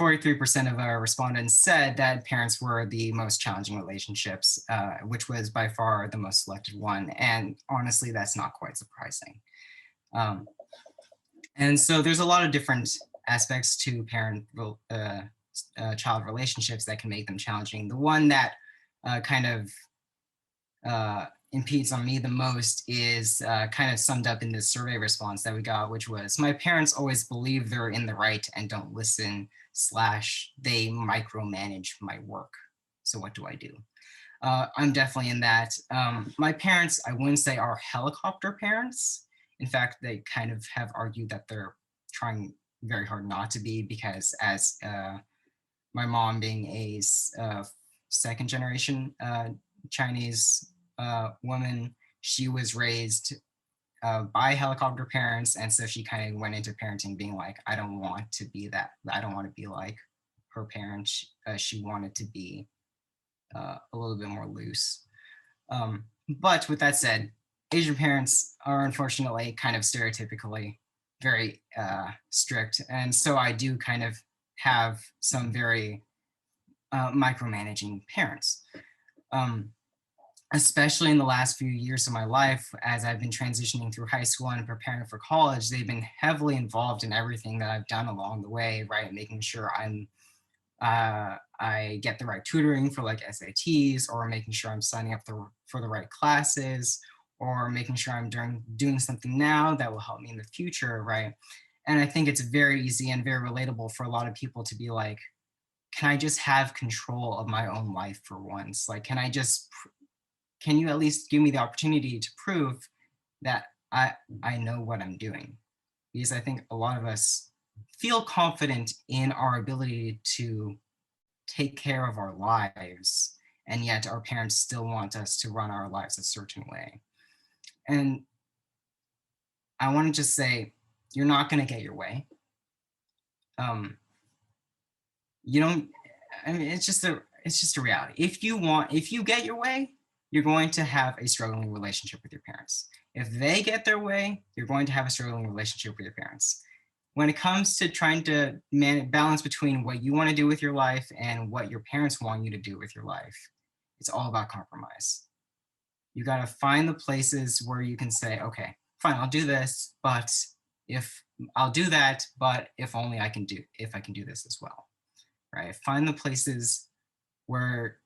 43% of our respondents said that parents were the most challenging relationships, which was by far the most selected one. And honestly, that's not quite surprising. And so there's a lot of different aspects to parent-child relationships that can make them challenging. The one that kind of impedes on me the most is kind of summed up in this survey response that we got, which was, my parents always believe they're in the right and don't listen, / they micromanage my work. So what do I do? I'm definitely in that. My parents, I wouldn't say are helicopter parents. In fact, they kind of have argued that they're trying very hard not to be, because as my mom being a second generation Chinese woman, she was raised by helicopter parents. And so she kind of went into parenting being like, I don't want to be that. I don't want to be like her parents. She wanted to be a little bit more loose. But with that said, Asian parents are unfortunately kind of stereotypically very strict. And so I do kind of have some very micromanaging parents. Especially in the last few years of my life, as I've been transitioning through high school and preparing for college, they've been heavily involved in everything that I've done along the way, right? Making sure I get the right tutoring for like SATs, or making sure I'm signing up for the right classes, or making sure I'm doing something now that will help me in the future, right? And I think it's very easy and very relatable for a lot of people to be like, can I just have control of my own life for once? Like, can you at least give me the opportunity to prove that I know what I'm doing? Because I think a lot of us feel confident in our ability to take care of our lives, and yet our parents still want us to run our lives a certain way. And I want to just say, you're not going to get your way. You don't, I mean, it's just a reality. If you get your way, you're going to have a struggling relationship with your parents. If they get their way, you're going to have a struggling relationship with your parents. When it comes to trying to balance between what you want to do with your life and what your parents want you to do with your life, it's all about compromise. You got to find the places where you can say, okay, fine, I'll do this, but if only I can do this as well, right? Find the places where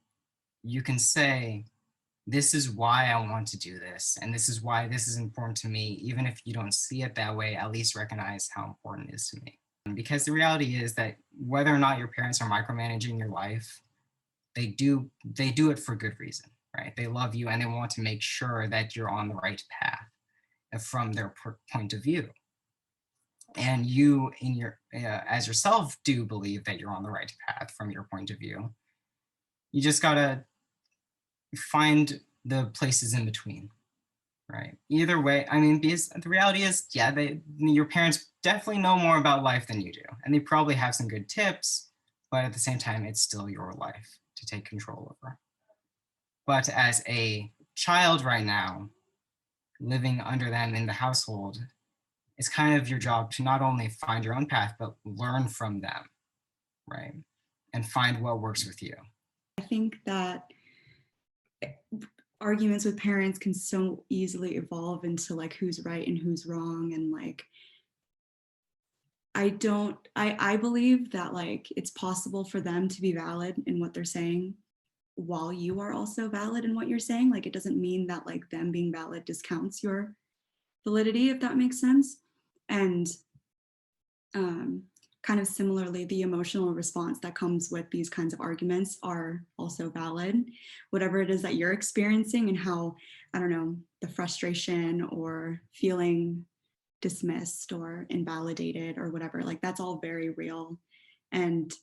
you can say, this is why I want to do this, and this is why this is important to me. Even if you don't see it that way, at least recognize how important it is to me. Because the reality is that whether or not your parents are micromanaging your life, they do it for good reason, right? They love you and they want to make sure that you're on the right path from their point of view. And you, as yourself, do believe that you're on the right path from your point of view. You just gotta find the places in between, right? Either way, I mean, because the reality is, yeah, your parents definitely know more about life than you do, and they probably have some good tips, but at the same time, it's still your life to take control over. But as a child right now, living under them in the household, it's kind of your job to not only find your own path, but learn from them, right? And find what works with you. I think that arguments with parents can so easily evolve into like who's right and who's wrong, and like I believe that like it's possible for them to be valid in what they're saying while you are also valid in what you're saying. Like it doesn't mean that like them being valid discounts your validity, if that makes sense. And kind of similarly, the emotional response that comes with these kinds of arguments are also valid. Whatever it is that you're experiencing and how, I don't know, the frustration or feeling dismissed or invalidated or whatever, like that's all very real. And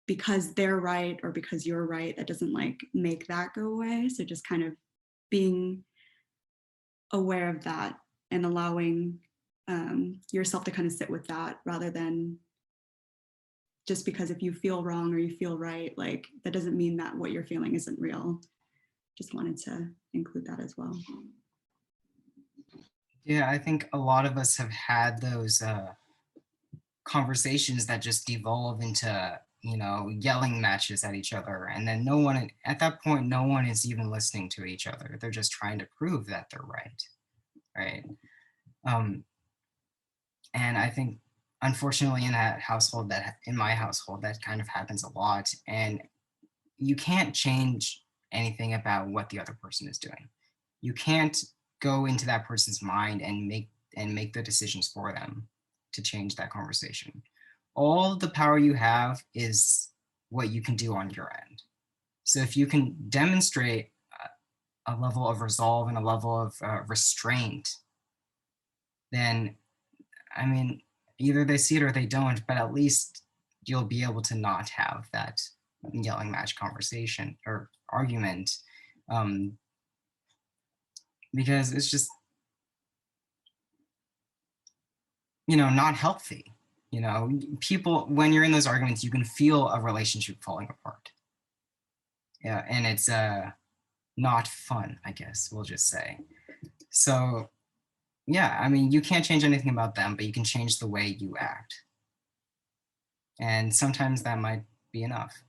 because they're right or because you're right, that doesn't like make that go away. So just kind of being aware of that and allowing yourself to kind of sit with that, rather than just because if you feel wrong or you feel right, like that doesn't mean that what you're feeling isn't real. Just wanted to include that as well. Yeah, I think a lot of us have had those conversations that just devolve into yelling matches at each other. And then at that point, no one is even listening to each other. They're just trying to prove that they're right. Right. And I think, unfortunately, in my household, that kind of happens a lot. And you can't change anything about what the other person is doing. You can't go into that person's mind and make the decisions for them to change that conversation. All the power you have is what you can do on your end. So if you can demonstrate a level of resolve and a level of restraint, then, I mean, either they see it or they don't, but at least you'll be able to not have that yelling match conversation or argument, because it's just, not healthy. People, when you're in those arguments, you can feel a relationship falling apart. Yeah, and it's not fun, I guess we'll just say. So yeah, I mean, you can't change anything about them, but you can change the way you act. And sometimes that might be enough.